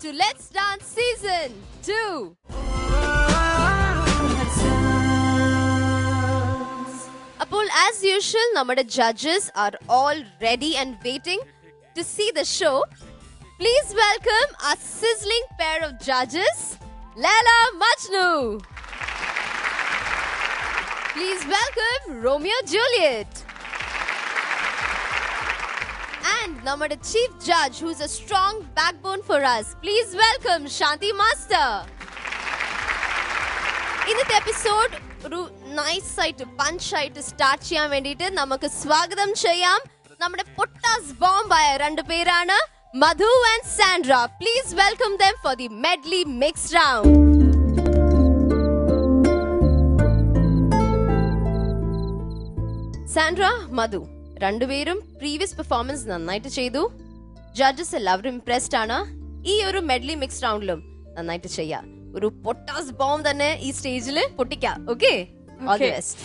to Let's Dance Season 2. അപ്പോൾ as usual നമ്മുടെ judges are all ready and waiting to see the show. Please welcome a sizzling pair of judges, Laila Majnu. Please welcome Romeo Juliet. And നമ്മുടെ chief judge who's a strong backbone for us. Please welcome Shanti Master. ഇന്നത്തെ episode ഒരു nice ആയിട്ട് punch ആയിട്ട് start ചെയ്യാൻ വേണ്ടിയിട്ട് നമുക്ക് സ്വാഗതം ചെയ്യാം നമ്മുടെ പൊട്ടാസ് ബോംബായ രണ്ടു പേരാണ് Madhu and Sandra. Please welcome them for the medley mix round. Sandra, Madhu രണ്ടുപേരും പ്രീവിയസ് പെർഫോമൻസ് നന്നായിട്ട് ചെയ്തു. ജഡ്ജസ് എല്ലാവരും ഇംപ്രസ്ഡ് ആണ്. ഈ ഒരു മെഡ്ലി മിക്സ് റൗണ്ടിലും നന്നായിട്ട് ചെയ്യാം. ഒരു പൊട്ടാസ് ബോംബ് തന്നെ ഈ സ്റ്റേജിൽ പൊട്ടിക്കാം. Okay, all the best.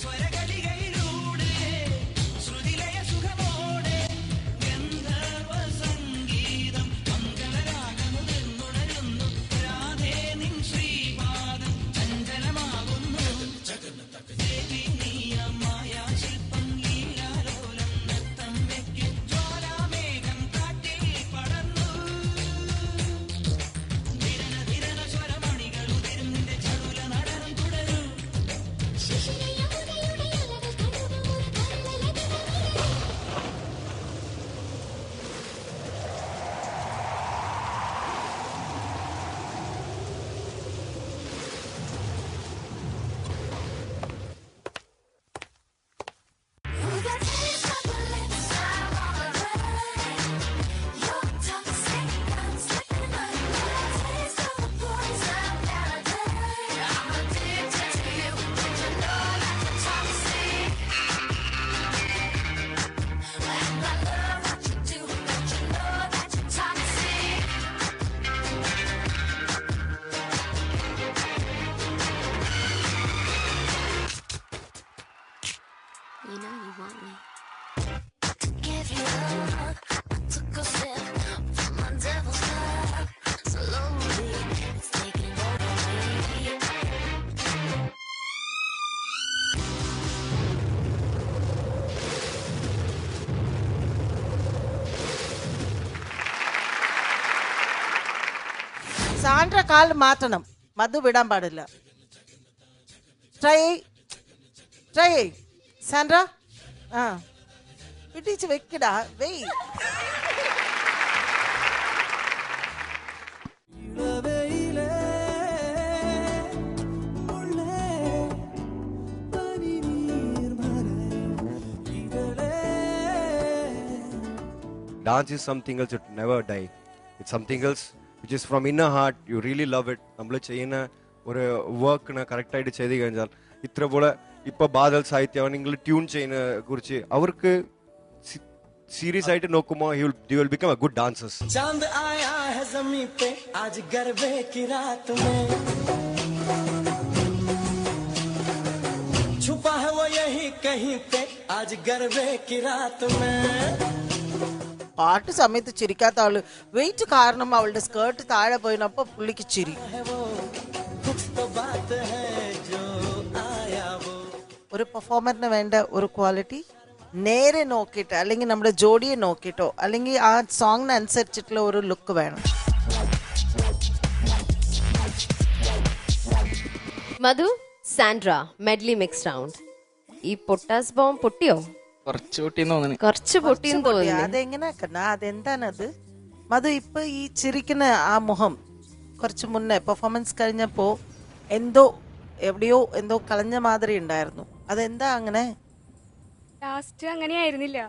സ്വരകളികയിലൂടെ ശ്രുതിലയ സുഖമോടെ ഗന്ധർവ സാൻഡ്ര കാൽ മാറ്റണം, മധു വിടാൻ പാടില്ല. Try try Sandra. ആ പിടിച്ച് വെക്കടാ, വെയ്. Dance is something else, it never die. It's something else which is from inner heart. You really love it. നമ്മൾ ചെയ്യുന്ന ഒരു വർക്കിന് കറക്റ്റായിട്ട് ചെയ്ത് കഴിഞ്ഞാൽ ഇത്ര പോലെ ഇപ്പൊ ബാദൽ സാഹിത്യം നിങ്ങൾ ട്യൂൺ ചെയ്യുന്ന കുറിച്ച് അവർക്ക് സീരിയസ് ആയിട്ട് നോക്കുമ്പോൾ they will become a good dancers. चांद आया है ज़मीं पे आज गरबे की रात में, छुपा है वो यही कहीं पे आज गरबे की रात में. പാട്ട് സമയത്ത് ചിരിക്കാത്ത ആള് വെയിറ്റ് കാരണം അവളുടെ സ്കേർട്ട് താഴെ പോയിനപ്പോ പുള്ളിക്ക് ചിരി. ഒരു പെർഫോമറിന് വേണ്ട ഒരു ക്വാളിറ്റി നേരെ നോക്കിയിട്ട്, അല്ലെങ്കിൽ നമ്മുടെ ജോഡിയെ നോക്കിയിട്ടോ, അല്ലെങ്കിൽ ആ സോങ്ങിനനുസരിച്ചിട്ടുള്ള ഒരു ലുക്ക് വേണം. മധു, സാൻഡ്ര, മെഡ്ലി മിക്സ് റൗണ്ട്. ഈ പൊട്ടാസ് ബോംബ് പൊട്ടിയോ? കുറച്ച് പൊട്ടിന്ന് തോന്നുന്നു. കുറച്ച് പൊട്ടിയെന്ന് തോന്നി. അതെങ്ങനെ അതെന്താണത് മധു? ഇപ്പൊ ഈ ചിരിക്കുന്ന ആ മുഖം കുറച്ച് മുന്നേ പെർഫോമൻസ് കഴിഞ്ഞപ്പോ എവിടെയോ എന്തോ കളഞ്ഞ മാതിരി ഉണ്ടായിരുന്നു. അതെന്താ അങ്ങനെ? ലാസ്റ്റ് അങ്ങനെയായിരുന്നില്ല.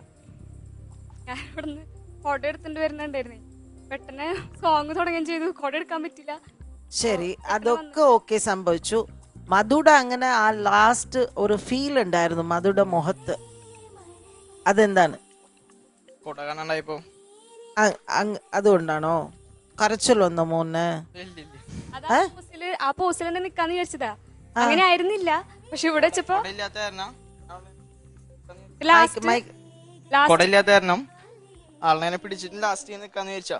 ഞാൻ ഇവിടുന്ന് ഫോട്ടോ എടുത്തിട്ട് വരുന്നുണ്ടായിരുന്നേ, പെട്ടെന്ന് സോങ് തുടങ്ങുകയും ചെയ്തു, ഫോട്ടോ എടുക്കാൻ പറ്റില്ല. ശരി, അതൊക്കെ ഓക്കെ സംഭവിച്ചു. മധുടെ അങ്ങനെ ആ ലാസ്റ്റ് ഒരു ഫീൽ ഉണ്ടായിരുന്നു മധുടെ മുഖത്ത്, അതെന്താണ്? ഫോട്ടോ കാണാണ്ടായപ്പോ അതുകൊണ്ടാണോ കരച്ചിലൊന്നോ മോനെ? ആ പോസ്റ്റിൽ തന്നെ നിക്കാന്ന് വിചാരിച്ചതാ, അങ്ങനെ ആയിരുന്നില്ല. പക്ഷെ ഇവിടെ വെച്ചപ്പോ കൊടയില്ലാത്ത കാരണം ആളിനെ പിടിച്ചിട്ട് ലാസ്റ്റ് നിക്കാന്ന് വിചാരിച്ചാ.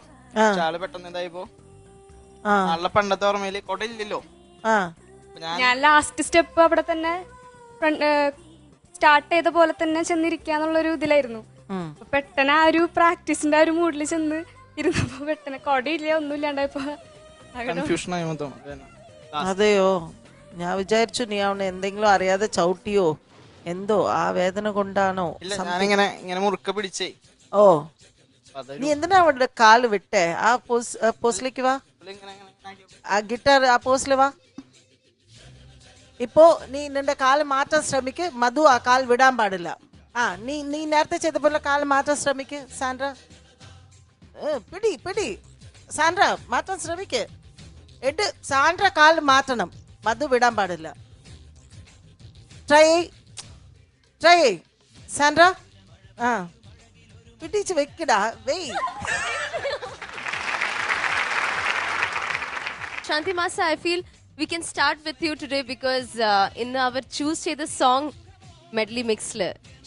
ആള് പെട്ടെന്ന് എന്തായപ്പോ ആളുടെ പണ്ടത്തെ ഓർമ്മയില് കൊടയില്ലല്ലോ. ഞാൻ ലാസ്റ്റ് സ്റ്റെപ്പ് അവിടെ തന്നെ സ്റ്റാർട്ട് ചെയ്ത പോലെ തന്നെ ചെന്നിരിക്കാന്നുള്ളൊരു ഇതിലായിരുന്നു. പെട്ടെന്ന് ആ ഒരു പ്രാക്ടീസിന്റെ ആ ഒരു മൂഡിൽ ചെന്ന് ഇരുന്നപ്പോ പെട്ടെന്ന് കൊടയില്ല, ഒന്നും ഇല്ലാണ്ടായപ്പോ കൺഫ്യൂഷൻ ആയി. അതെയോ, ഞാൻ വിചാരിച്ചു നീ അവനെ എന്തെങ്കിലും അറിയാതെ ചവിട്ടിയോ എന്തോ, ആ വേദന കൊണ്ടാണോ? ഇങ്ങനെ മുറുക്ക പിടിച്ചേ. ഓ, നീ എന്തിനാ അവളുടെ കാല് വിട്ടേ? ആ പോസ്റ്റിലേക്ക് വാ, ആ ഗിറ്റാർ ആ പോസ്റ്റില് വാ. ഇപ്പോ നീ നിന്റെ കാല് മാറ്റാൻ ശ്രമിക്ക് മധു, ആ കാൽ വിടാൻ പാടില്ല. ആ നീ നേരത്തെ ചെയ്ത പോലെ കാല് മാറ്റാൻ ശ്രമിക്ക് സാൻഡ്ര. പിടി സാൻഡ്ര, മാറ്റാൻ ശ്രമിക്ക്. സാൻഡ്ര കാല് മാറ്റണം, മധു വിടാൻ പാടില്ല. Try Sandra. ആ പിടിച്ച് വെക്കടാ, വെയ്. Shanti Masa, I feel we can start with you today because in our choose ചെയ്ത song medley mixൽ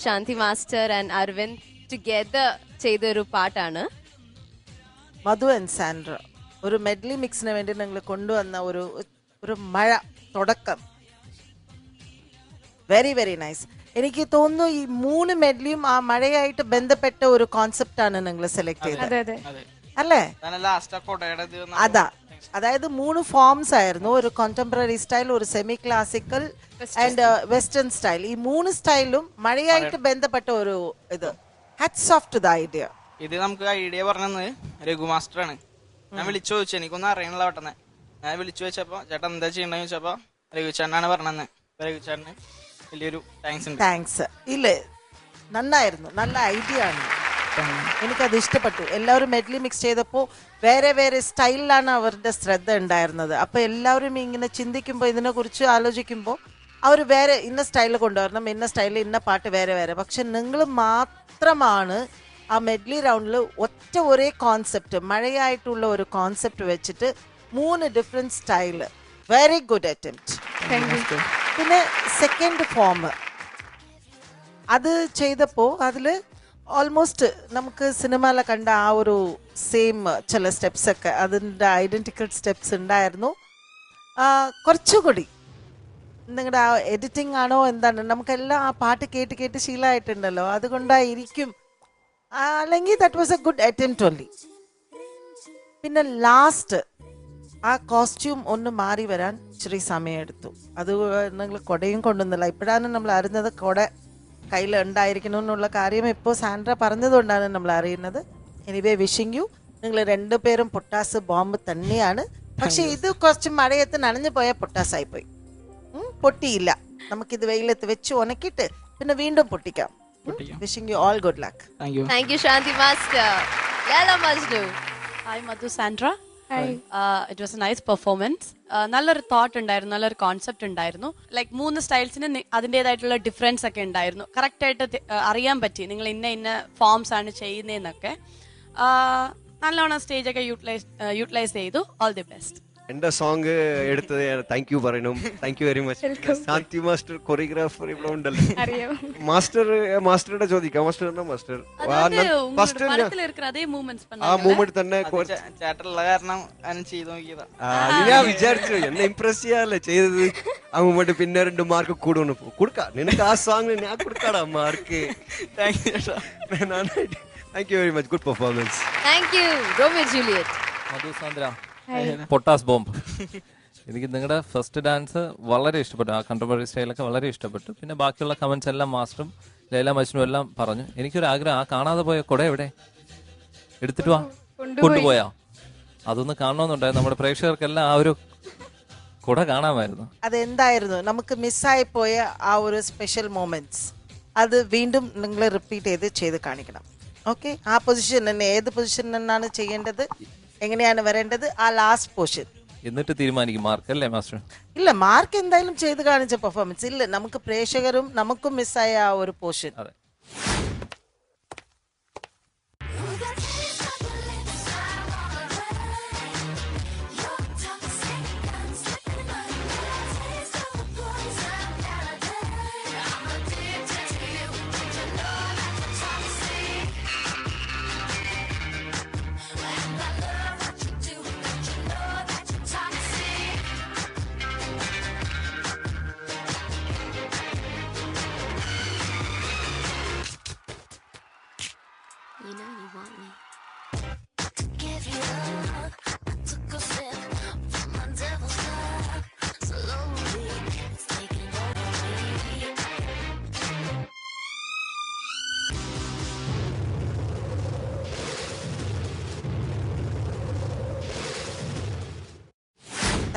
Shanthi master and Aravind together ചെയ്ത ഒരു പാട്ടാണ്. മധു ആൻഡ് സാൻഡ്ര ഒരു മെഡ്ലി മിക്സിന് വേണ്ടി ഞങ്ങൾ കൊണ്ടുവന്ന ഒരു മഴ തുടക്കം. Very very nice. എനിക്ക് തോന്നുന്നു ഈ 3 മെഡ്ലിയും ആ മഴയായിട്ട് ബന്ധപ്പെട്ട ഒരു കോൺസെപ്റ്റ് ആണ് നിങ്ങൾ സെലക്ട് ചെയ്തത് അല്ലേ? അതാ, അതായത് 3 ഫോംസ് ആയിരുന്നു. ഒരു കോണ്ടംപററി സ്റ്റൈൽ, ഒരു semi classical and western style. ഈ 3 സ്റ്റൈലും മഴയായിട്ട് ബന്ധപ്പെട്ട ഒരു ഇത്. Hats of two the idea. ഇത് നമുക്ക് ഐഡിയ പറഞ്ഞത് രഘു മാസ്റ്റർ ആണ്. ഞാൻ വിളിച്ചു ചോദിച്ചു, എനിക്കൊന്നും അറിയണല്ലോ പെട്ടെന്ന്. ഞാൻ വിളിച്ചു ചോദിച്ചപ്പോ ചേട്ടാ എന്താ ചെയ്യണ്ടെന്ന് ചോദിച്ചപ്പോ രഘുചേട്ടനാണ് പറഞ്ഞത്. രഘുചേട്ടന് വലിയൊരു താങ്ക്സ്. ഇല്ലേ, നന്നായിരുന്നു, നല്ല ഐഡിയ ആണ്. എനിക്കത് ഇഷ്ടപ്പെട്ടു. എല്ലാവരും മെഡ്ലി മിക്സ് ചെയ്തപ്പോൾ വേറെ വേറെ സ്റ്റൈലിലാണ് അവരുടെ ശ്രദ്ധ ഉണ്ടായിരുന്നത്. അപ്പോൾ എല്ലാവരും ഇങ്ങനെ ചിന്തിക്കുമ്പോൾ, ഇതിനെക്കുറിച്ച് ആലോചിക്കുമ്പോൾ അവർ വേറെ ഇന്ന സ്റ്റൈലിൽ കൊണ്ടുവരണം, ഇന്ന സ്റ്റൈലിൽ ഇന്ന പാട്ട് വേറെ വേറെ. പക്ഷെ നിങ്ങൾ മാത്രമാണ് ആ മെഡ്ലി റൗണ്ടിൽ ഒരേ കോൺസെപ്റ്റ്, മഴയായിട്ടുള്ള ഒരു കോൺസെപ്റ്റ് വെച്ചിട്ട് 3 different style. Very good attempt. പിന്നെ സെക്കൻഡ് ഫോം അത് ചെയ്തപ്പോൾ അതിൽ ഓൾമോസ്റ്റ് നമുക്ക് സിനിമയിൽ കണ്ട ആ ഒരു സെയിം ചില സ്റ്റെപ്സൊക്കെ, അതിൻ്റെ ഐഡൻറ്റിക്കൽ സ്റ്റെപ്സ് ഉണ്ടായിരുന്നു. കുറച്ചുകൂടി നിങ്ങളുടെ ആ എഡിറ്റിംഗ് ആണോ എന്താണ്, നമുക്കെല്ലാം ആ പാട്ട് കേട്ട് കേട്ട് ശീലമായിട്ടുണ്ടല്ലോ, അതുകൊണ്ടായിരിക്കും. അല്ലെങ്കിൽ that was A good attempt only. പിന്നെ ലാസ്റ്റ് ആ കോസ്റ്റ്യൂം ഒന്ന് മാറി വരാൻ ഇച്ചിരി സമയമെടുത്തു. അത് നിങ്ങൾ കുടയും കൊണ്ടുവന്നില്ല. ഇപ്പോഴാണ് നമ്മൾ അറിഞ്ഞത് കുട കയ്യിൽ ഉണ്ടായിരിക്കണം എന്നുള്ള കാര്യം ഇപ്പോൾ സാൻഡ്ര പറഞ്ഞതുകൊണ്ടാണ് നമ്മൾ അറിയുന്നത്. Anyway wishing you. നിങ്ങൾ രണ്ടുപേരും പൊട്ടാസ് ബോംബ് തന്നെയാണ്. പക്ഷെ ഇത് കുറച്ച് മഴയത്ത് നനഞ്ഞു പോയ പൊട്ടാസായിപ്പോയി. പൊട്ടിയില്ല. നമുക്കിത് വെയിലത്ത് വെച്ച് ഉണക്കിയിട്ട് പിന്നെ വീണ്ടും പൊട്ടിക്കാം. Wishing you all good luck. Thank you, Shanti Master. Laila Majnu. Hi, Madhu Sandra. Hi. It was a nice performance. നല്ലൊരു തോട്ട് ഉണ്ടായിരുന്നു, നല്ലൊരു കോൺസെപ്റ്റ് ഉണ്ടായിരുന്നു. ലൈക്ക് 3 സ്റ്റൈൽസിന് അതിൻ്റെതായിട്ടുള്ള ഡിഫറൻസ് ഒക്കെ ഉണ്ടായിരുന്നു. കറക്റ്റായിട്ട് അറിയാൻ പറ്റി നിങ്ങൾ ഇന്ന ഫോംസ് ആണ് ചെയ്യുന്നതെന്നൊക്കെ. നല്ലോണം സ്റ്റേജൊക്കെ യൂട്ടിലൈസ് ചെയ്തു. All the best. എന്റെ സോങ് എടുത്തത് താങ്ക് യു പറയണം. Thank you very much. Shanti master choreographer ഇവിടെ ഉണ്ടല്ലോ. മാസ്റ്ററുടെ ചോദിക്കാം. മാസ്റ്റർ ആ മൂമെന്റ് തന്നെ ചേട്ടനുള്ള കാരണം ചെയ്തു നോക്കിയതാ. ഞാൻ വിചാരിച്ചു എന്നെ ഇംപ്രസ് ചെയ്യാല്ലേ ചെയ്തത്. ആ മൂമെന്റ് പിന്നെ 2 മാർക്ക് കൂടുന്നു കൊടുക്കാം നിനക്ക്. ആ സോങ് ഞാൻ കൊടുക്കാടാ mark. Thank you very much. Good performance. Thank you, Romeo Juliet. Madhu Sandra, പൊട്ടാസ് ബോംബ്. എനിക്ക് നിങ്ങളുടെ ഫസ്റ്റ് ഡാൻസ് വളരെ ഇഷ്ടപ്പെട്ടു. ആ കണ്ടംപററി സ്റ്റൈലൊക്കെ വളരെ ഇഷ്ടപ്പെട്ടു. പിന്നെ ബാക്കിയുള്ള കമന്റ്സ് എല്ലാം മാസ്റ്ററും ലൈല മജ്നു എല്ലാം പറഞ്ഞു. എനിക്കൊരു ആഗ്രഹം, ആ കാണാതെ പോയ കുട എവിടെ? എടുത്തിട്ട് വാ. കൊണ്ടുപോയാ? അതൊന്ന് കാണണമെന്നുണ്ടായിരുന്നു. നമ്മുടെ പ്രേക്ഷകർക്കെല്ലാം ആ ഒരു കുട കാണാമായിരുന്നു. അതെന്തായിരുന്നു നമുക്ക് മിസ്സായി പോയ ആ ഒരു സ്പെഷ്യൽ മൊമെന്റ്സ്, അത് വീണ്ടും നിങ്ങൾ റിപ്പീറ്റ് ചെയ്ത് കാണിക്കണം. ഓക്കെ, ആ പൊസിഷൻ തന്നെ ഏത് പൊസിഷൻ തന്നെയാണ് ചെയ്യേണ്ടത്, എങ്ങനെയാണ് വരേണ്ടത്, ആ ലാസ്റ്റ് പോർഷൻ എന്നിട്ട് തീരുമാനിക്കും മാർക്ക് അല്ലേ മാസ്റ്റർ? ഇല്ല, മാർക്ക് എന്തായാലും ചെയ്ത് കാണിച്ച പെർഫോമൻസ് ഇല്ല. നമുക്ക് പ്രേക്ഷകരും നമുക്കും മിസ്സായ ആ ഒരു പോർഷൻ. അതെ. You know you want me. Give you up. I took a sip from my devil's cup. Slowly, it's taking over me.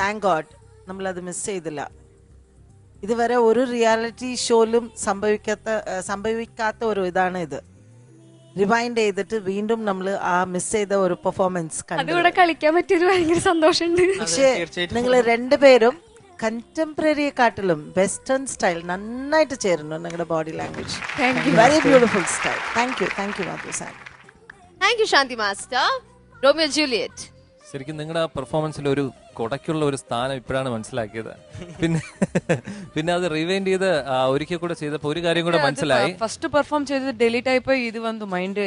Thank God നമ്മളത് മിസ് ചെയ്തില്ല. ഇതുവരെ ഒരു റിയാലിറ്റി ഷോയിലും സംഭവിക്കാത്ത ഒരു ഇതാണ് ഇത്. റിവൈൻഡ് ചെയ്തിട്ട് വീണ്ടും നമ്മൾ ആ മിസ് ചെയ്ത ഒരു പെർഫോമൻസ് അതിവിടെ കളിക്കാൻ പറ്റിയത് ഭയങ്കര സന്തോഷമുണ്ട്. പക്ഷേ നിങ്ങൾ രണ്ടുപേരും കണ്ടംപററിയെക്കാട്ടിലും വെസ്റ്റേൺ സ്റ്റൈൽ നന്നായിട്ട് ചേരുന്നു. നിങ്ങളുടെ body language very beautiful style. Thank you Madhu sir. Thank you, Shanti Master. Romeo Juliet. ശരിക്കും നിങ്ങളുടെ ആ പെർഫോമൻസിൽ ഒരു കൊടയ്ക്കുള്ള ഒരു സ്ഥാനം ഇപ്പോഴാണ് മനസ്സിലാക്കിയത്. പിന്നെ അത് റിവൈൻഡ് ചെയ്ത് ഒരിക്കൽ കൂടെ ചെയ്തപ്പോൾ ഒരു കാര്യം കൂടെ മനസ്സിലായി. ഫസ്റ്റ് പെർഫോം ചെയ്തത് ഡിലീറ്റ് ആയിപ്പോയി. ഇത് വന്നു മൈൻഡ്.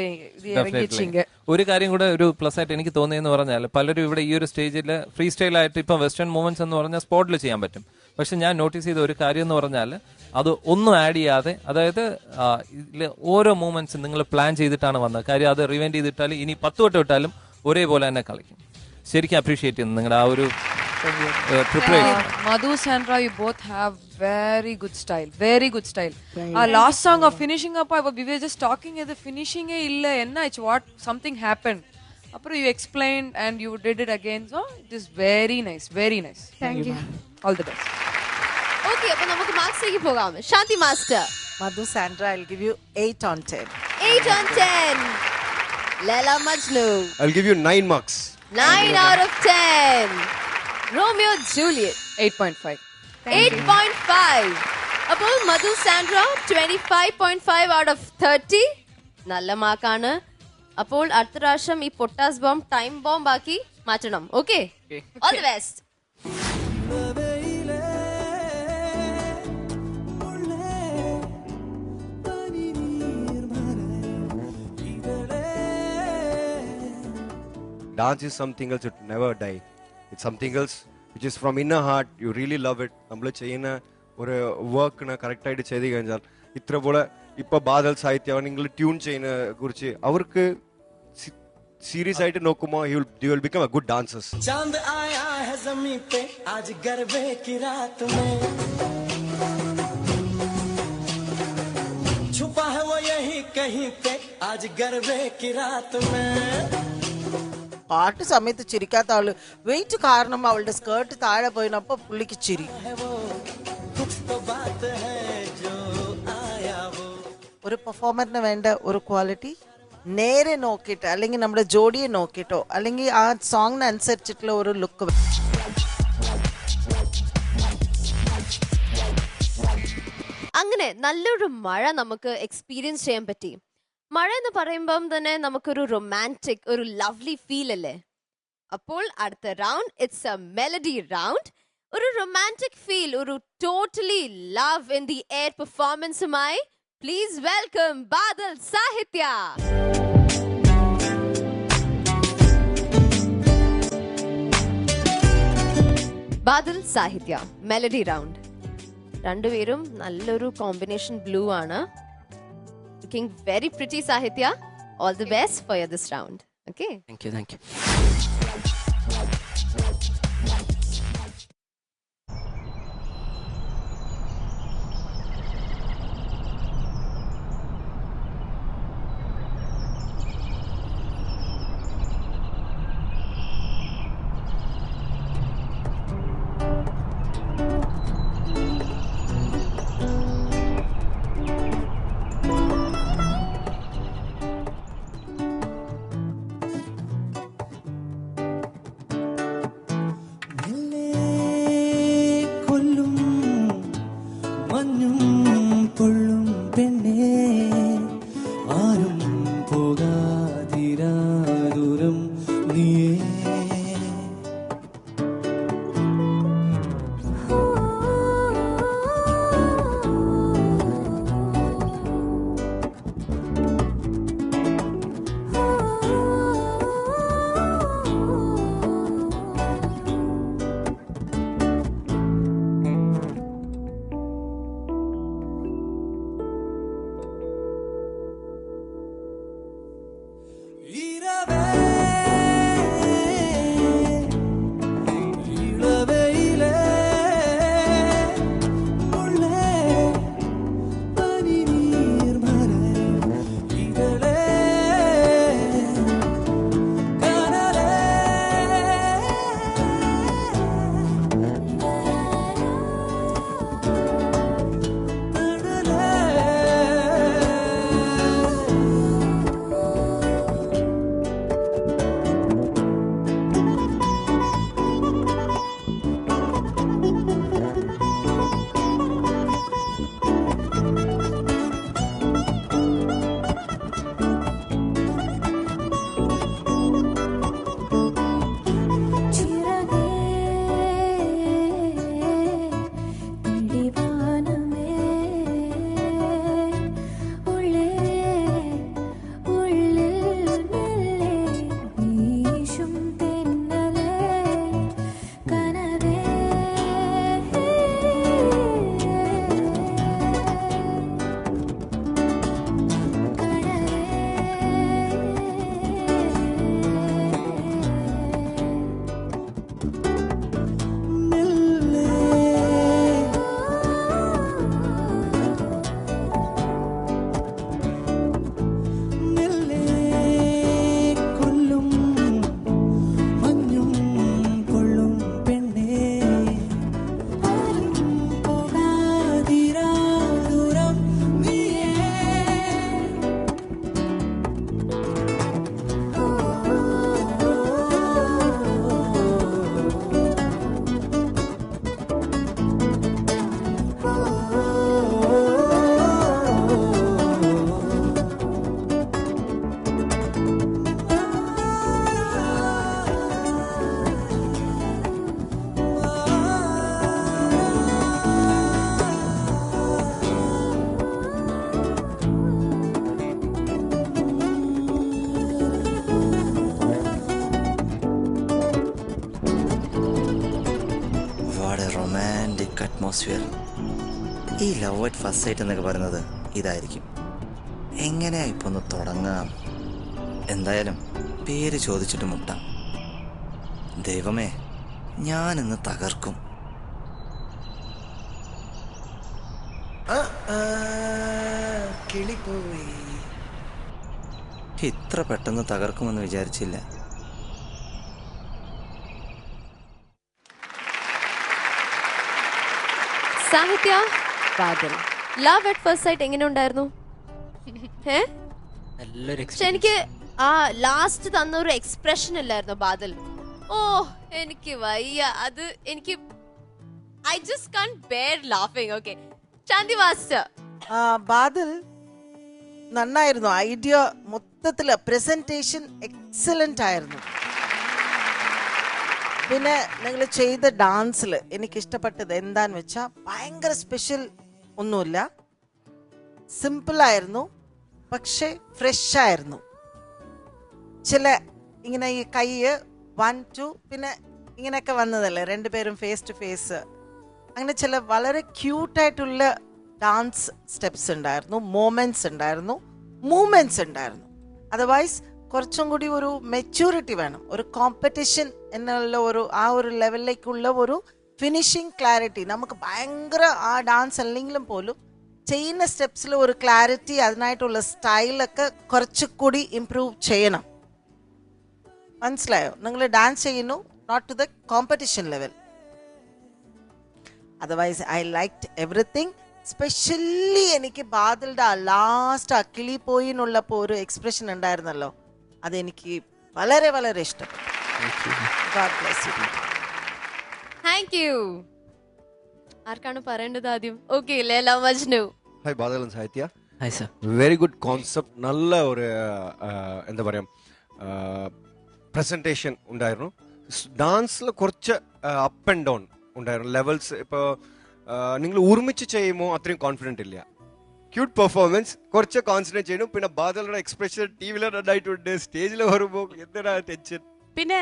ഒരു കാര്യം കൂടെ ഒരു പ്ലസ് ആയിട്ട് എനിക്ക് തോന്നിയെന്ന് പറഞ്ഞാൽ പലരും ഇവിടെ ഈ ഒരു സ്റ്റേജിൽ ഫ്രീ സ്റ്റൈൽ ആയിട്ട് ഇപ്പം വെസ്റ്റേൺ മൂവ്മെന്റ്സ് എന്ന് പറഞ്ഞാൽ സ്പോട്ടിൽ ചെയ്യാൻ പറ്റും. പക്ഷെ ഞാൻ നോട്ടീസ് ചെയ്ത ഒരു കാര്യം എന്ന് പറഞ്ഞാൽ അത് ഒന്നും ആഡ് ചെയ്യാതെ, അതായത് ഇതിൽ ഓരോ മൂവ്മെന്റ്സും നിങ്ങൾ പ്ലാൻ ചെയ്തിട്ടാണ് വന്നത്. കാര്യം അത് റിവൈൻഡ് ചെയ്തിട്ടാൽ ഇനി 10 വട്ടം ഇട്ടാലും ഒരേപോലെ തന്നെ കളിക്കും. ശരിക്കും അപ്രീഷിയേറ്റ് ചെയ്യുന്നു നിങ്ങളുടെ ആ ഒരു preparation. Madhu, Sandra, you both have very good style. Very good style. Our last song of finishing up, we were just talking at the finishing illa enna it's what something happened. Appo you explained and you did it again. So it is very nice. Very nice. Thank you. All the best. Okay, appo namukku marks ekku pogam. Shanti Master. Madhu Sandra, I'll give you 8 on 10. 8 on 10. Laila Majnu. I'll give you 9 marks. 9 out of 10. Romeo Juliet. 8.5. 8.5. അപ്പോൾ മധു Sandra 25.5 out of 30. നല്ല മാർക്കാണ്. അപ്പോൾ അടുത്ത പ്രാവശ്യം ഈ പൊട്ടാസ് bomb time bomb ആക്കി മാറ്റണം. Okay, all the best. Dance is something else, it never die. It's something else which is from inner heart. You really love it. നമ്മൾ ചെയ്യുന്ന ഒരു വർക്കിനെ കറക്റ്റായിട്ട് ചെയ്ത് കഴിഞ്ഞാൽ ഇത്ര പോലെ ഇപ്പൊ ബാദൽ സാഹിത്യം നിങ്ങൾ ട്യൂൺ ചെയ്യുന്ന കുറിച്ച് അവർക്ക് സീരിയസ് ആയിട്ട് നോക്കുമ്പോൾ you will become a good dancers. चांद आया है ज़मीं पे आज गरबे की रात में छुपा है वो यहीं कहीं पे आज गरबे की रात में പാട്ട് സമയത്ത് ചിരിക്കാത്ത ആള് വെയിറ്റ് കാരണം അവളുടെ സ്കേർട്ട് താഴെ പോയിനപ്പോ പുള്ളിക്ക് ചിരി. ഒരു പെർഫോമറിന് വേണ്ട ഒരു ക്വാളിറ്റി നേരെ നോക്കിയിട്ട് അല്ലെങ്കിൽ നമ്മുടെ ജോഡിയെ നോക്കിയിട്ടോ അല്ലെങ്കിൽ ആ സോങ്ങിനനുസരിച്ചിട്ടുള്ള ഒരു ലുക്ക്. അങ്ങനെ നല്ലൊരു മഴ നമുക്ക് എക്സ്പീരിയൻസ് ചെയ്യാൻ പറ്റി. മഴ എന്ന് പറയുമ്പം തന്നെ നമുക്കൊരു റൊമാൻറ്റിക് ഒരു ലവ്ലി ഫീൽ അല്ലേ. അപ്പോൾ അടുത്ത round it's a melody round. ഒരു റൊമാൻറ്റിക് ഫീൽ, ഒരു totally love in the air പെർഫോമൻസുമായി please welcome Badal Sahitya. Badal Sahitya melody round. രണ്ടുപേരും നല്ലൊരു കോമ്പിനേഷൻ ബ്ലൂ ആണ്. Looking very pretty, Sahitya. All the best for this round. Okay. Thank you. Thank you. Atmosphere. ഈ love at first sight എന്നൊക്കെ പറയുന്നത് ഇതായിരിക്കും. എങ്ങനെയാ ഇപ്പൊ ഒന്ന് തുടങ്ങാം? എന്തായാലും പേര് ചോദിച്ചിട്ട് മുട്ടാം. ദൈവമേ, ഞാനിന്ന് തകർക്കും. കിളിപ്പോയി. ഇത്ര പെട്ടെന്ന് തകർക്കുമെന്ന് വിചാരിച്ചില്ല. സാഹിത്യ, Badal. Love at first sight എങ്ങനെ ഉണ്ടായിരുന്നു? പക്ഷെ എനിക്ക് ആ ലാസ്റ്റ് തന്ന ഒരു എക്സ്പ്രഷൻ ഇല്ലായിരുന്നു ബാദൽ. ഓ എനിക്ക് വയ്യ, അത് എനിക്ക് ഐ ജസ്റ്റ് കാൻറ്റ് ബെയർ ലാഫിങ്. Okay, Shanthi master. ബാദൽ നന്നായിരുന്നു. ഐഡിയ മൊത്തത്തില് പ്രസന്റേഷൻ എക്സലന്റ് ആയിരുന്നു. പിന്നെ നിങ്ങൾ ചെയ്ത ഡാൻസിൽ എനിക്ക് ഇഷ്ടപ്പെട്ടത് എന്താന്ന് വെച്ചാൽ ഭയങ്കര സ്പെഷ്യൽ ഒന്നുമില്ല, സിമ്പിളായിരുന്നു, പക്ഷെ ഫ്രഷ് ആയിരുന്നു. ചില ഇങ്ങനെ ഈ കൈ 1 2 പിന്നെ ഇങ്ങനെയൊക്കെ വന്നതല്ലേ രണ്ടുപേരും ഫേസ് ടു ഫേസ്, അങ്ങനെ ചില വളരെ ക്യൂട്ടായിട്ടുള്ള ഡാൻസ് സ്റ്റെപ്സ് ഉണ്ടായിരുന്നു, മൊമെന്റ്സ് ഉണ്ടായിരുന്നു, മൂവ്മെന്റ്സ് ഉണ്ടായിരുന്നു. അതർവൈസ് കുറച്ചും കൂടി ഒരു മെച്യൂരിറ്റി വേണം. ഒരു കോമ്പറ്റീഷൻ എന്നുള്ള ആ ഒരു ലെവലിലേക്കുള്ള ഒരു ഫിനിഷിങ് ക്ലാരിറ്റി നമുക്ക് ഭയങ്കര ആ ഡാൻസ് അല്ലെങ്കിലും പോലും ചെയ്യുന്ന സ്റ്റെപ്സിൽ ഒരു ക്ലാരിറ്റി, അതിനായിട്ടുള്ള സ്റ്റൈലൊക്കെ കുറച്ചുകൂടി ഇംപ്രൂവ് ചെയ്യണം. മനസ്സിലായോ? നിങ്ങൾ ഡാൻസ് ചെയ്യുന്നു, not to the competition level. Otherwise I liked everything. Specially എനിക്ക് ബാദലിന്റെ ആ ലാസ്റ്റ് ആ കിളി പോയി എന്നുള്ളപ്പോൾ ഒരു എക്സ്പ്രഷൻ ഉണ്ടായിരുന്നല്ലോ, അതെനിക്ക് വളരെ വളരെ ഇഷ്ടപ്പെട്ടു. God bless you. Thank you. ആർക്കാണ് പറയേണ്ടത് ആദ്യം? Okay, Laila Majnu. Hi Badal and Sahitya. Hi sir. Very good concept. നല്ല ഒരു എന്താ പറയാ പ്രസന്റേഷൻ ഉണ്ടായിരുന്നു. ഡാൻസിൽ കുറച്ച് അപ്പ് ആൻഡ് ഡൗൺ ഉണ്ടായിരുന്നു ലെവൽസ്. ഇപ്പോൾ നിങ്ങൾ ഒരുമിച്ച് ചെയ്യുമ്പോൾ അത്രയും കോൺഫിഡൻറ്റ് ഇല്ല. ക്യൂട്ട് പെർഫോമൻസ്, കുറച്ച് കോൺസെൻട്രേറ്റ് ചെയ്യണം. പിന്നെ ബാദലിന്റെ എക്സ്പ്രഷൻ ടിവിയിൽ നന്നായിട്ടുണ്ട്, സ്റ്റേജിൽ വരുമ്പോൾ എന്തിനാ ടെൻഷൻ. പിന്നെ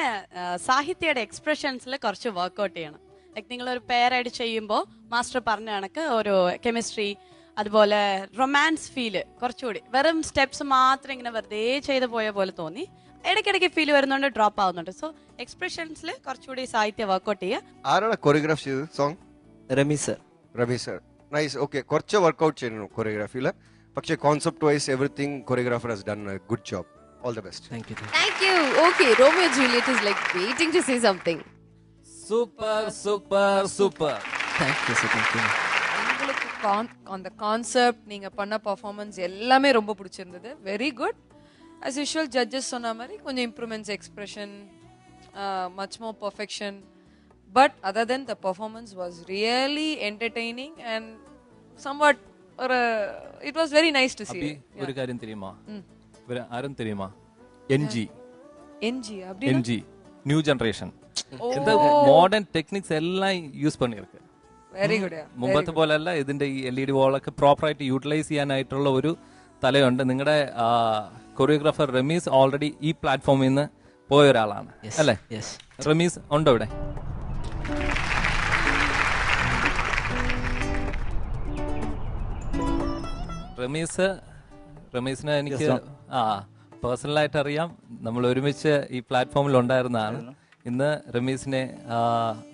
സാഹിത്യയുടെ എക്സ്പ്രഷൻസിൽ കുറച്ച് വർക്ക്ഔട്ട് ചെയ്യണം. ലൈക്ക് നിങ്ങളൊരു പെയറായിട്ട് ചെയ്യുമ്പോൾ മാസ്റ്റർ പറഞ്ഞ കണക്ക് ഒരു കെമിസ്ട്രി, അതുപോലെ റൊമാൻസ് ഫീല് കുറച്ചുകൂടി. വെറും സ്റ്റെപ്സ് മാത്രം ഇങ്ങനെ വെറുതെ ചെയ്ത് പോയ പോലെ തോന്നി. ഇടയ്ക്കിടയ്ക്ക് ഫീൽ വരുന്നുണ്ട്, ഡ്രോപ്പ് ആവുന്നുണ്ട്. സോ എക്സ്പ്രഷൻസിൽ കുറച്ചുകൂടി സാഹിത്യ വർക്ക്ഔട്ട് ചെയ്യുക. ആരാണ് കൊറിയോഗ്രാഫ് ചെയ്തത് song? Ramees sir. Ramees sir, nice. Okay, കുറച്ച് വർക്ക്ഔട്ട് ചെയ്യണം കൊറിയോഗ്രാഫിയിൽ, പക്ഷേ concept vice everything choreographer has done A good job. All the best. Thank you. Thank you. Okay, Romeo and Juliet is like waiting to say something. Super, super, super. Thank you sir. Thank you. உங்களுக்கு அந்த concept நீங்க பண்ண performance எல்லாமே ரொம்ப பிடிச்சிருந்தது. Very good. as usual judges சொன்ன மாதிரி கொஞ்சம் improvements, expression, much more perfection, but other than the performance was really entertaining and somewhat it was very nice to see. ഒരു കാര്യം தெரியுமா? ആരും தெரியுமா? NG அப்படினா NG நியூ ஜெனரேஷன். இந்த மாடர்ன் டெக்னிக்ஸ் എല്ലാം യൂസ് பண்ணிருக்கு. Very good. മുമ്പത്തെ പോലെയല്ല, ഇതിന്റെ ഈ LED വോളൊക്കെ പ്രോപ്പറായിട്ട് യൂട്ടിലൈസ് ചെയ്യാനായിട്ടുള്ള ഒരു തലയുണ്ട്. നിങ്ങളുടെ കൊറിയോഗ്രാഫർ റമീസ് ഓൾറെഡി ഈ പ്ലാറ്റ്ഫോമിൽ നിന്ന് പോയ ഒരാളാണ് അല്ലേ? റമീസ് ഉണ്ടോ ഇവിടെ? റമീസിനെ എനിക്ക് പേഴ്സണലായിട്ട് അറിയാം. നമ്മൾ ഒരുമിച്ച് ഈ പ്ലാറ്റ്ഫോമിൽ ഉണ്ടായിരുന്നതാണ്. ഇന്ന് റമീസിനെ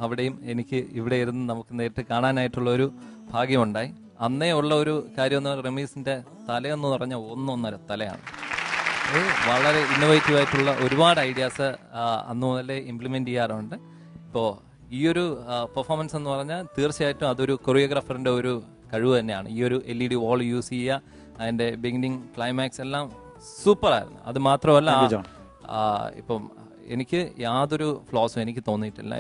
അവിടെയും എനിക്ക് ഇവിടെ ഇരുന്ന് നമുക്ക് നേരിട്ട് കാണാനായിട്ടുള്ള ഒരു ഭാഗ്യമുണ്ടായി. അന്നേ ഉള്ള ഒരു കാര്യം എന്ന് പറഞ്ഞാൽ റമീസിന്റെ തലയെന്ന് പറഞ്ഞാൽ ഒന്നൊന്നര തലയാണ്. വളരെ ഇന്നോവേറ്റീവ് ആയിട്ടുള്ള ഒരുപാട് ഐഡിയാസ് അന്ന് മുതലേ ഇംപ്ലിമെന്റ് ചെയ്യാറുണ്ട്. ഇപ്പോൾ ഈ ഒരു പെർഫോമൻസ് എന്ന് പറഞ്ഞാൽ തീർച്ചയായിട്ടും അതൊരു കൊറിയോഗ്രാഫറിന്റെ ഒരു കഴിവ് തന്നെയാണ്. ഈ ഒരു LED വോൾ യൂസ് ചെയ്യുക, അതിന്റെ ബിഗിനിങ് ക്ലൈമാക്സ് എല്ലാം സൂപ്പർ ആയിരുന്നു. അത് മാത്രമല്ല ഇപ്പം എനിക്ക് യാതൊരു ഫ്ലോസും എനിക്ക് തോന്നിയിട്ടില്ല.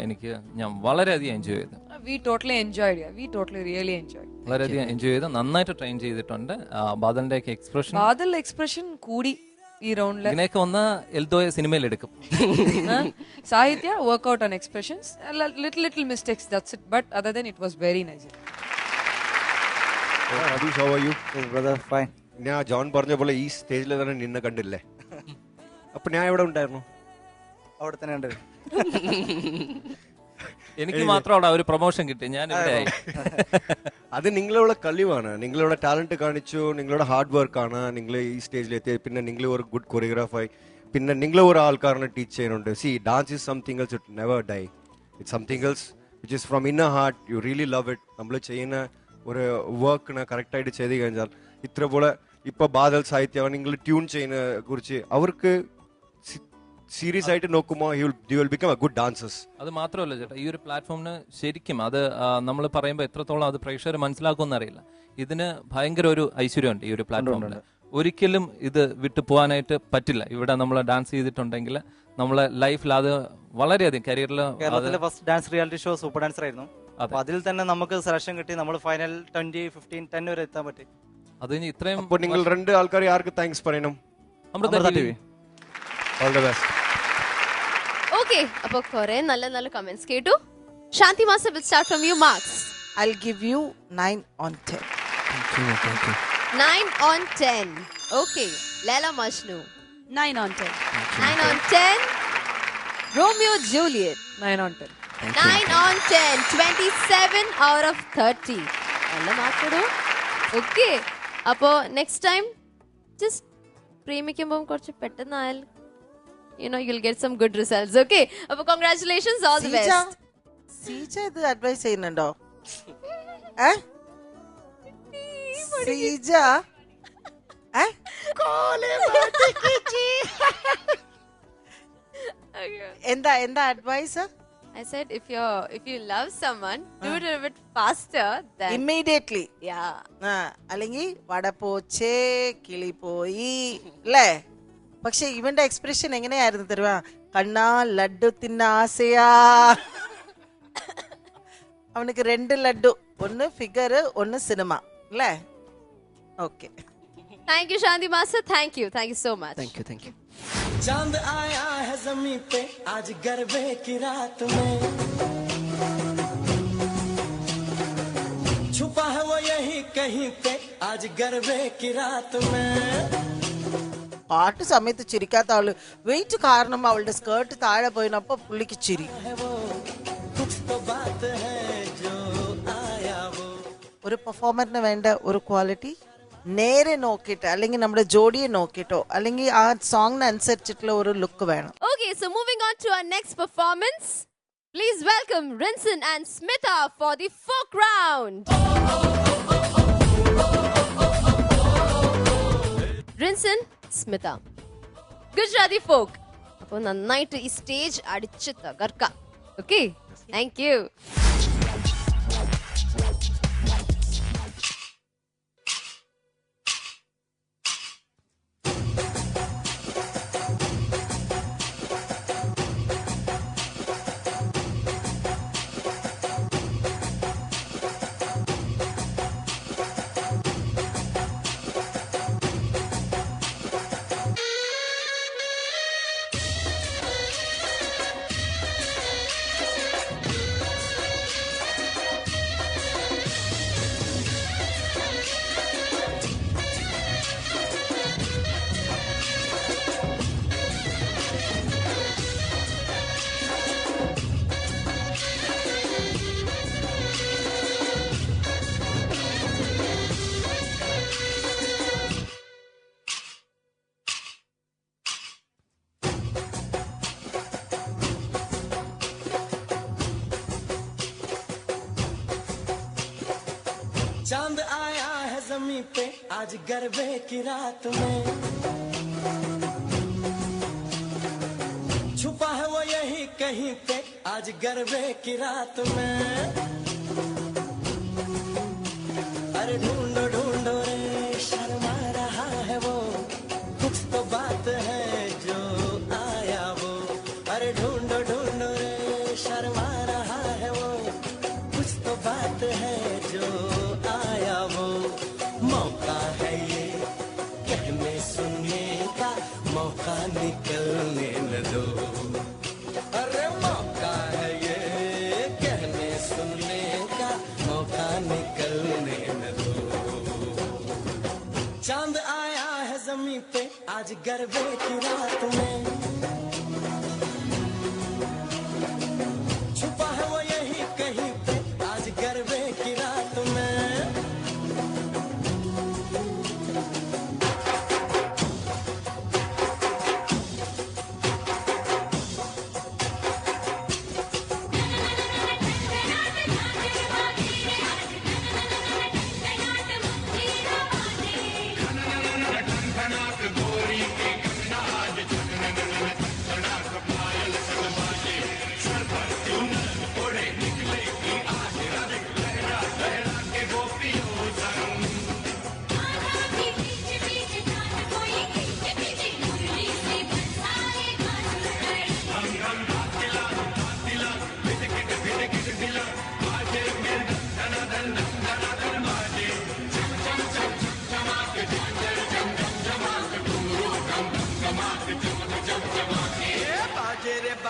ഞാൻ വളരെയധികം എൻജോയ് ചെയ്തു. വളരെയധികം എൻജോയ് ചെയ്തു. നന്നായിട്ട് ട്രെയിൻ ചെയ്തിട്ടുണ്ട്. ബാദലിന്റെ എക്സ്പ്രഷൻ കൂടി ഈ റൗണ്ടിൽ ഇതിനൊക്കെ ഒന്ന് എൽദോയെ സിനിമയിൽ എടുക്കും. Sahithya work out on expressions, little mistakes, that's it, but other than it was very nice. Abhish, how are you? Yes, brother, fine. ഞാൻ ജോൺ പറഞ്ഞ പോലെ ഈ സ്റ്റേജിൽ തന്നെ നിന്നെ കണ്ടില്ലേ? അപ്പൊ ഞാൻ എവിടെ ഉണ്ടായിരുന്നു? അവിടെ തന്നെ ഉണ്ട്. എനിക്ക് മാത്രം അവിടെ ഒരു പ്രൊമോഷൻ കിട്ടി, ഞാൻ ഇവിടെയായി. അത് നിങ്ങളുടെ കഴിവാണ്, നിങ്ങളുടെ ടാലന്റ് കാണിച്ചു, നിങ്ങളുടെ ഹാർഡ് വർക്ക് ആണ് നിങ്ങൾ ഈ സ്റ്റേജിൽ എത്തിയത്. പിന്നെ നിങ്ങൾ ഒരു ഗുഡ് കൊറിയോഗ്രാഫായി. പിന്നെ നിങ്ങൾ ഒരു ആൾക്കാരനെ ടീച്ച് ചെയ്യുന്നുണ്ട്. C dance is something else it never dye. It something else which is from inner heart. You really love it. നമ്മൾ ചെയ്യുന്ന ഒരു വർക്കിനെ കറക്റ്റായിട്ട് ചെയ്ത് കഴിഞ്ഞാൽ ഇത്ര പോലെ ഇപ്പോൾ ബാദൽ സാഹിത്യം നിങ്ങൾ ട്യൂൺ ചെയ്യുന്ന കുറിച്ച് അവർക്ക് സീരിയസ് ആയിട്ട് നോക്കുമ്പോൾ you will become A good dancers. അത് മാത്രമല്ല ചേട്ടാ, ഈ ഒരു പ്ലാറ്റ്ഫോമിന് ശരിക്കും അത് നമ്മൾ പറയുമ്പോൾ എത്രത്തോളം അത് പ്രേക്ഷകർ മനസ്സിലാക്കുമെന്ന് അറിയില്ല. ഇതിന് ഭയങ്കര ഒരു ഐശ്വര്യമുണ്ട് ഈ ഒരു പ്ലാറ്റ്ഫോമിൽ. ഒരിക്കലും ഇത് വിട്ടു പോകാനായിട്ട് പറ്റില്ല. ഇവിടെ നമ്മൾ ഡാൻസ് ചെയ്തിട്ടുണ്ടെങ്കിൽ നമ്മളെ ലൈഫിൽ അത് വളരെയധികം കേരളത്തിലെ first dance reality show super dancer ആയിരുന്നു. അപ്പൊ അതിൽ തന്നെ നമുക്ക് സെലക്ഷൻ കിട്ടി. നമ്മൾ ഫൈനൽ 20, 15, 10 വരെ എത്താൻ പറ്റി. അത് ഇത്രയും. അപ്പോൾ നിങ്ങൾ രണ്ട് ആൾക്കാർ ആർക്ക് താങ്ക്സ് പറയണം? Amrita TV. All the best. Okay, അപ്പോൾ കുറെ നല്ല നല്ല കമന്റ്സ് കേട്ടു. Shanthi master, will start from you. Marks. I'll give you 9 on 10. Thank you. 9 on 10. Okay. Laila Majnu. 9 on 10. 9 on 10. Romeo Juliet. 9 on 10. 9 on 10. 27 out of 30. നല്ല മാർക്കോടോ. Okay, അപ്പോൾ next time just പ്രേമിക്കുമ്പോൾ കുറച്ച് പെട്ടെന്നായാൽ you'll get some good results. Okay, അപ്പോൾ congratulations, all the best. Seeja ഇത് advice ചെയ്യുന്നുണ്ടോ? സീജ എന്താ advice? I said if you love someone, do it a bit faster than immediately. Yeah. അല്ലെങ്കിൽ വട പോച്ചേ കിളി പോയി അല്ലേ? പക്ഷെ ഇവന്റെ എക്സ്പ്രഷൻ എങ്ങനെയായിരുന്നു തരുവാ? കണ്ണാ ലഡ്ഡു തിന്ന ആസയാ. അവനക്ക് 2 ലഡ്ഡു, ഒന്ന് ഫിഗർ, ഒന്ന് സിനിമ അല്ലേ? Okay, Thank you, Shanti Master. Thank you so much. Thank you. चांद आया है ज़मीं पे आज गरबे की रात में, छुपा है वो यही कहीं पे आज गरबे की रात में. പാട്ട് സമയത്ത് ചിരിക്കാത്ത ആള് വെയിറ്റ് കാരണം അവളുടെ സ്കേർട്ട് താഴെ പോയിനപ്പോ പുള്ളിക്ക് ചിരി. ഒരു പെർഫോമറിന് വേണ്ട ഒരു ക്വാളിറ്റി നേരെ നോക്കിയിട്ട്, അല്ലെങ്കിൽ നമ്മുടെ ജോഡിയെ നോക്കിയിട്ടോ, അല്ലെങ്കിൽ ആ സോങ്ങിന് അനുസരിച്ചിട്ടുള്ള ഒരു ലുക്ക് വേണം. Okay, so moving on to our next performance. Please welcome Rinsen and Smita for the folk round. Rinsen, Smita. Gujarati folk. അപ്പോൾ നന്നായിട്ട് ഈ സ്റ്റേജ് അടിച്ച് തകർക്കാം. Okay, thank you. चांद आया है ज़मीं पे आज गरबे की रात में, छुपा है वो यही कहीं पे आज गरबे की रात में. अरे ढूंढो ढूंढो रे शर्मा रहा है वो, कुछ तो बात है जो आया वो. अरे ढूंढो ढूंढो रे शर्मा रहा है वो, कुछ तो बात है जो आया वो. मौका है ये कहने सुनने का, मौका निकलने न दो. अरे मौका है ये कहने सुनने का, मौका निकलने न दो. चांद आया है ज़मीं पे आज गरबे की रात में, छुपा है वो यही कहीं पे आज गरबे की रात में.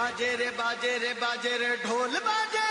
बाजे रे बाजे रे बाजे रे ढोल बाजे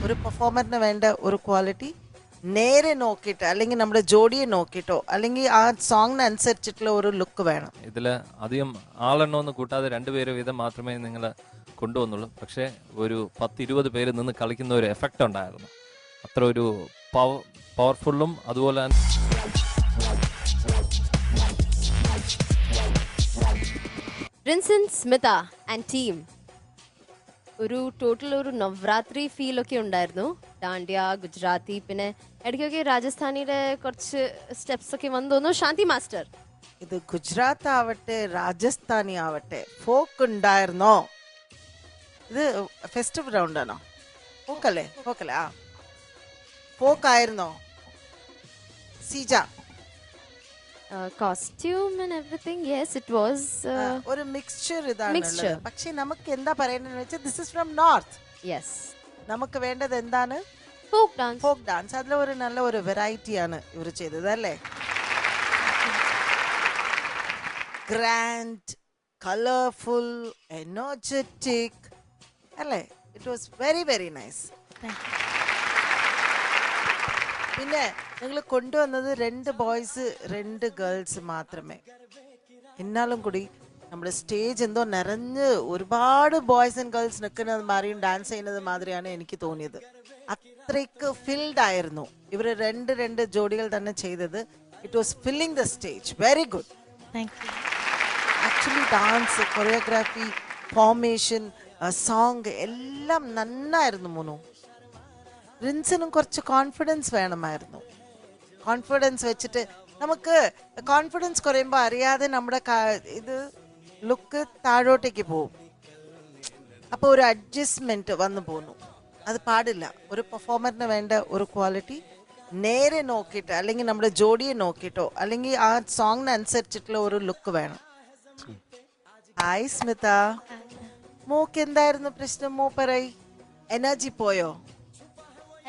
ഒരു പെർഫോമറിന് വേണ്ട ഒരു ക്വാളിറ്റി നേരെ നോക്കിയിട്ട് അല്ലെങ്കിൽ നമ്മുടെ ജോഡിയെ നോക്കിയിട്ടോ അല്ലെങ്കിൽ ആ സോങ്ങിനനുസരിച്ചിട്ടുള്ള ഒരു ലുക്ക് വേണം. ഇതില് അധികം ആളെണ്ണമൊന്നും കൂട്ടാതെ രണ്ടുപേര് വീതം മാത്രമേ നിങ്ങൾ കൊണ്ടുവന്നുള്ളൂ. പക്ഷേ ഒരു 10-20 പേര് നിന്ന് കളിക്കുന്ന ഒരു എഫക്റ്റ് ഉണ്ടായിരുന്നു. അത്ര ഒരു പവർഫുള്ളും അതുപോലെ റിൻസൻ, സ്മിത ആൻഡ് ടീം ഒരു ടോട്ടൽ ഒരു നവരാത്രി ഫീൽ ഒക്കെ ഉണ്ടായിരുന്നു. ഡാൻഡിയ, ഗുജറാത്തി, പിന്നെ ഇടയ്ക്കൊക്കെ രാജസ്ഥാനിയുടെ കുറച്ച് സ്റ്റെപ്സ് ഒക്കെ വന്നു തോന്നുന്നു. ശാന്തി മാസ്റ്റർ, ഇത് ഗുജറാത്ത് ആവട്ടെ രാജസ്ഥാനി ആവട്ടെ ഫോക്ക് ഉണ്ടായിരുന്നോ? ഇത് ഫെസ്റ്റീവ് റൗണ്ട് ആണോ? ഫോക്കല്ലേ? ഫോക്കല്ലേ? ആ ഫോക്ക് ആയിരുന്നോ? Seeja costume and everything, yes it was ഒരു മിക്സ്ചർ ഇതാണ്. പക്ഷെ നമുക്ക് എന്താ പറയേണ്ടതെന്ന് വെച്ചാൽ this is from north. Yes, നമുക്ക് വേണ്ടത് എന്താണ്? Folk dance. Folk dance. അതിൽ ഒരു നല്ല ഒരു വെറൈറ്റിയാണ് ഇവർ ചെയ്തത് അല്ലേ? ഗ്രാൻഡ്, കളർഫുൾ, എനർജറ്റിക് അല്ലേ? It was very very nice. പിന്നെ നിങ്ങൾ കൊണ്ടുവന്നത് 2 ബോയ്സ് 2 ഗേൾസ് മാത്രമേ. എന്നാലും കൂടി നമ്മുടെ സ്റ്റേജ് എന്തോ നിറഞ്ഞ് ഒരുപാട് ബോയ്സ് ആൻഡ് ഗേൾസ് നിൽക്കുന്നത് മാറിയും ഡാൻസ് ചെയ്യുന്നത് മാതിരിയാണ് എനിക്ക് തോന്നിയത്. അത്രയ്ക്ക് ഫിൽഡ് ആയിരുന്നു ഇവർ 2 ജോഡികൾ തന്നെ ചെയ്തത്. It was filling the stage. Very good. Actually dance, choreography, formation, song എല്ലാം നന്നായിരുന്നു. മുന്നു, റിൻസിനും കുറച്ച് കോൺഫിഡൻസ് വേണമായിരുന്നു. കോൺഫിഡൻസ് വെച്ചിട്ട് നമുക്ക് കോൺഫിഡൻസ് കുറയുമ്പോൾ അറിയാതെ നമ്മുടെ ഇത് ലുക്ക് താഴോട്ടേക്ക് പോകും. അപ്പോൾ ഒരു അഡ്ജസ്റ്റ്മെന്റ് വന്നു പോന്നു. അത് പാടില്ല. ഒരു പെർഫോമറിന് വേണ്ട ഒരു ക്വാളിറ്റി നേരെ നോക്കിയിട്ട് അല്ലെങ്കിൽ നമ്മുടെ ജോഡിയെ നോക്കിയിട്ടോ അല്ലെങ്കിൽ ആ സോങ്ങിനനുസരിച്ചിട്ടുള്ള ഒരു ലുക്ക് വേണം. ഹായ് സ്മിത, മോക്ക് എന്തായിരുന്നു പ്രശ്നം? മോ പറയ്, എനർജി പോയോ?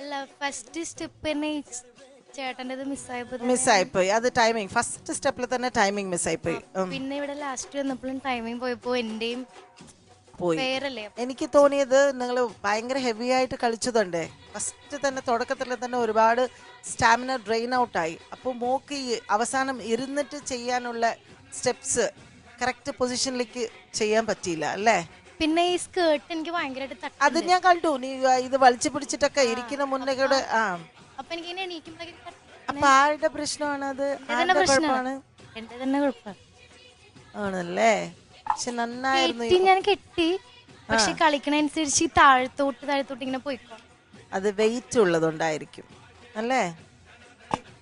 അല്ല, ഫസ്റ്റ് സ്റ്റെപ്പ് ചേട്ടൻ്റെത് മിസ്സായിപ്പോയി. അത് ടൈമിങ് ഫസ്റ്റ് സ്റ്റെപ്പിൽ തന്നെ ടൈമിങ് മിസ്സായിപ്പോയി. പിന്നെ ഇവിടെ ലാസ്റ്റ് വന്നപ്പോഴും ടൈമിങ് പോയപ്പോ എന്റെയും പോയി. എനിക്ക് തോന്നിയത് നിങ്ങൾ ഭയങ്കര ഹെവി ആയിട്ട് കളിച്ചതുണ്ടേ. ഫസ്റ്റ് തന്നെ തുടക്കത്തിൽ തന്നെ ഒരുപാട് സ്റ്റാമിന ഡ്രെയിൻ ഔട്ടായി. അപ്പോൾ മോക്ക് ഈ അവസാനം ഇരുന്നിട്ട് ചെയ്യാനുള്ള സ്റ്റെപ്സ് കറക്റ്റ് പൊസിഷനിലേക്ക് ചെയ്യാൻ പറ്റിയില്ല അല്ലേ? പിന്നെ ഈ സ്കേർട്ട് എനിക്ക് ഭയങ്കരമായിട്ട് അത് ഞാൻ കണ്ടു. നീ ഇത് വലിച്ചു പിടിച്ചിട്ടൊക്കെ ഇരിക്കുന്ന മുന്നേ കൂടെ. ആ, അപ്പൊ ആരുടെ പ്രശ്നമാണ് അത്? ആണല്ലേ? പക്ഷെ നന്നായിരുന്നു. ഞാൻ കെട്ടി, പക്ഷെ കളിക്കണനുസരിച്ച് താഴത്തോട്ട് ഇങ്ങനെ പോയിക്കോ. അത് വെയിറ്റ് ഉള്ളതുകൊണ്ടായിരിക്കും അല്ലേ?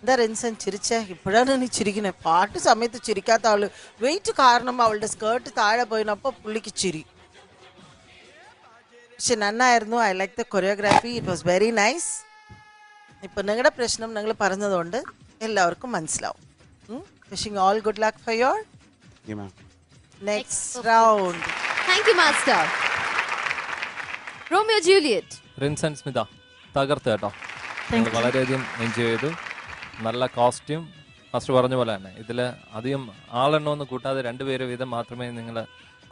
എന്താ റിൻസൻ ചിരിച്ചേ? ഇപ്പോഴാണ് നീ ചിരിക്കണേ. പാട്ട് സമയത്ത് ചിരിക്കാത്ത ആള് വെയിറ്റ് കാരണം അവളുടെ സ്കേർട്ട് താഴെ പോയിനപ്പോ പുള്ളിക്ക് ചിരി. പക്ഷെ നന്നായിരുന്നു. I like the choreography. It was very nice. ഇപ്പൊ നിങ്ങളുടെ പ്രശ്നം നിങ്ങൾ പറഞ്ഞതുകൊണ്ട് എല്ലാവർക്കും മനസ്സിലാവും. Wishing all good luck for your next round. Thank you master. Romeo Juliet, Rinson, Smitha തകർത്ത് കേട്ടോ. നിങ്ങൾ വളരെയധികം എൻജോയ് ചെയ്തു. നല്ല കോസ്റ്റ്യൂം. മാസ്റ്റർ പറഞ്ഞ പോലെ തന്നെ ഇതിൽ അധികം ആളെണ്ണമൊന്നും കൂട്ടാതെ 2 പേര് വീതം മാത്രമേ നിങ്ങൾ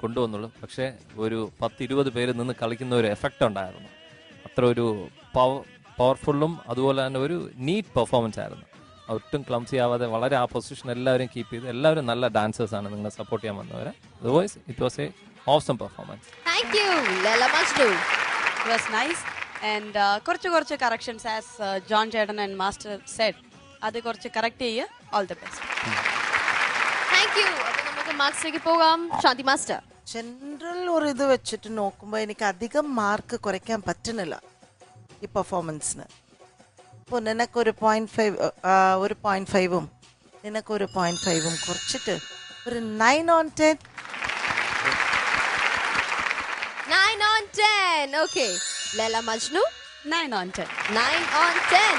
കൊണ്ടുവന്നുള്ളൂ. പക്ഷേ ഒരു 10-20 പേര് നിന്ന് കളിക്കുന്ന ഒരു എഫക്റ്റ് ഉണ്ടായിരുന്നു. അത്ര ഒരു പവർഫുള്ളും അതുപോലെ തന്നെ ഒരു നീറ്റ് പെർഫോമൻസ് ആയിരുന്നു. ഒട്ടും ക്ലംസി ആവാതെ വളരെ ആ പൊസിഷൻ എല്ലാവരും കീപ്പ് ചെയ്ത് എല്ലാവരും നല്ല ഡാൻസേഴ്സ് ആണ് നിങ്ങളെ സപ്പോർട്ട് ചെയ്യാൻ വന്നവരെ. Otherwise it was a awesome performance. Thank you. Laila Majnu, it was nice. And കുറച്ച് കറക്ഷൻസ് ആസ് ജോൺ ചേട്ടൻ ആൻഡ് മാസ്റ്റർ സെഡ് അത് കുറച്ച് കറക്റ്റ് ചെയ്യുക. All the best. Thank you. അപ്പോൾ നമുക്ക് മാർക്സിലേക്ക് പോകാം. ശാന്തി മാസ്റ്റർ. ജനറൽ ഒരു ഇത് വെച്ചിട്ട് നോക്കുമ്പോൾ എനിക്ക് അധികം മാർക്ക് കുറയ്ക്കാൻ പറ്റുന്നില്ല ഈ പെർഫോമൻസിന്. ഇപ്പോൾ നിനക്കൊരു 0.5 നിനക്കൊരു 0.5 കുറച്ചിട്ട് ഒരു 9 on 10. 9 on 10. Okay. Leila Majnu. 9 on 10. 9 on 10.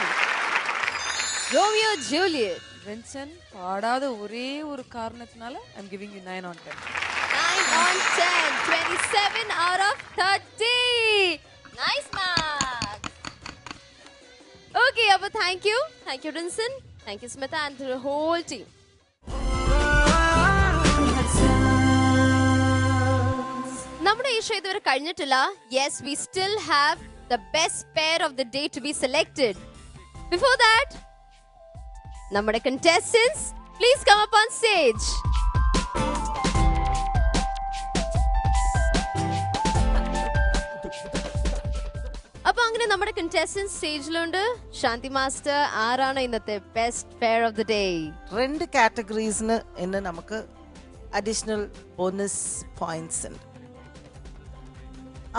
Romeo Juliet. Vinson പാടാതെ ഒരേ ഒരു കാരണത്തിനാല I'm giving you 9 on 10. 9 on 10. 27 out of 30. Nice mark. Okay, Abba, thank you. Thank you, Vincent. Thank you, Smitha, and the whole team. നമ്മുടെ ഈ show ഇതുവരെ കഴിഞ്ഞിട്ടില്ല. Yes, we still have the best pair of the day to be selected. Before that, നമ്മുടെ contestants, please come up on stage. അപ്പൊ അങ്ങനെ നമ്മുടെ contestants സ്റ്റേജിലുണ്ട്. ശാന്തി master, ആരാണ് ഇന്നത്തെ best pair of the day? 2 കാറ്റഗറീസിന് ഇന്ന് നമുക്ക് അഡീഷണൽ ബോണസ് പോയിന്റ്സ് ഉണ്ട്.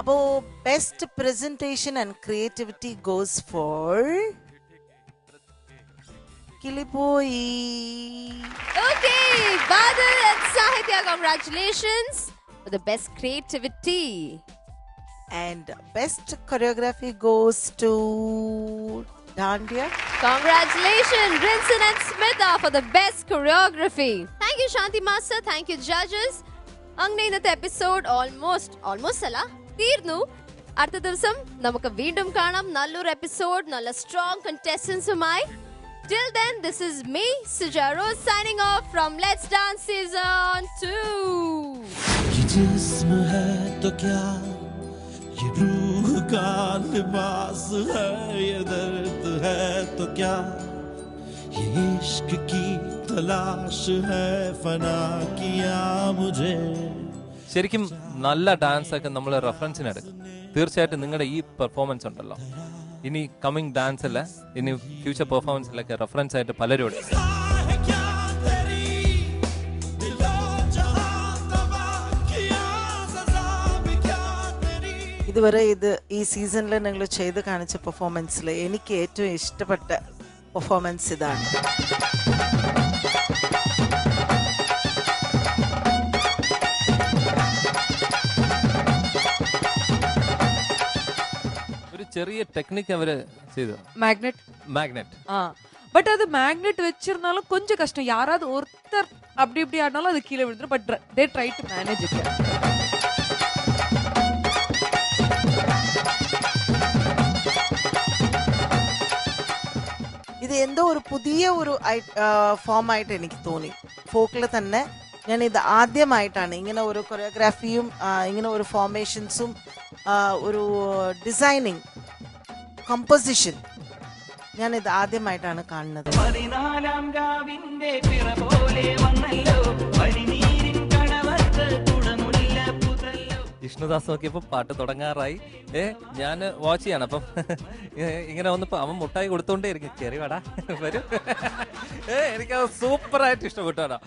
അപ്പോൾ best presentation and creativity goes for Kilipoyi. Okay, Badal and Sahitya, congratulations for the best creativity. And best choreography goes to Dandiya. Congratulations, Rinson and Smitha, for the best choreography. Thank you, Shanti Master. Thank you, judges. അങ്ങനെ ഇന്നത്തെ episode almost അല്ല, തീർന്നു. അടുത്ത ദിവസം നമുക്ക് വീണ്ടും കാണാം നല്ലൊരു എപ്പിസോഡ്, നല്ല strong contestants-ഉമായി. Till then, this is me, Sujaro, signing off from Let's Dance Season 2. ये जिस्म है तो क्या, ये रूह का लिबास है, ये दर्द है तो क्या, ये इश्क की तलाश है, फना किया मुझे. ശരിക്കും നല്ല ഡാൻസ് ഒക്കെ നമ്മൾ റെഫറൻസിന് എടുക്കും. തീർച്ചയായിട്ടും നിങ്ങളുടെ ഈ പെർഫോമൻസ് ഉണ്ടല്ലോ, ഇനി കമ്മിങ് ഡാൻസില്, ഇനി ഫ്യൂച്ചർ പെർഫോമൻസിലൊക്കെ റെഫറൻസ് ആയിട്ട് പലരും എടുക്കും. ഇതുവരെ ഈ സീസണിൽ നിങ്ങൾ ചെയ്ത് കാണിച്ച പെർഫോമൻസിൽ എനിക്ക് ഏറ്റവും ഇഷ്ടപ്പെട്ട പെർഫോമൻസ് ഇതാണ്. ഒരു ചെറിയ ടെക്നിക്ക് അവര് ചെയ്തു, മാഗ്നെറ്റ്. பட் அது மேக்னெட் வச்சிருந்தாலும் கொஞ்சம் கஷ்டம். யாராவது ஒருத்தர் அப்படி இப்படி ஆடினாலும் அது கீழே விழுந்துரும். But they try to manage it. ഇത് എന്തോ ഒരു പുതിയ ഒരു ഫോമായിട്ട് എനിക്ക് തോന്നി. ഫോക്കിൽ തന്നെ ഞാൻ ഇത് ആദ്യമായിട്ടാണ് ഇങ്ങനെ ഒരു കൊറിയോഗ്രാഫിയും ഇങ്ങനെ ഒരു ഫോർമേഷൻസും ഒരു ഡിസൈനിങ് കമ്പോസിഷൻ ഞാൻ ഇത് ആദ്യമായിട്ടാണ് കാണുന്നത്. വിഷ്ണുദാസ് നോക്കിയപ്പോ പാട്ട് തുടങ്ങാറായി. ഞാൻ വാച്ച് ചെയ്യാണ്. അപ്പം ഇങ്ങനെ വന്നപ്പോ അവൻ മുട്ടായി കൊടുത്തോണ്ടേ ഇരിക്കും, കയറി വാടാ വരും. എനിക്കത് സൂപ്പറായിട്ട് ഇഷ്ടപ്പെട്ടു.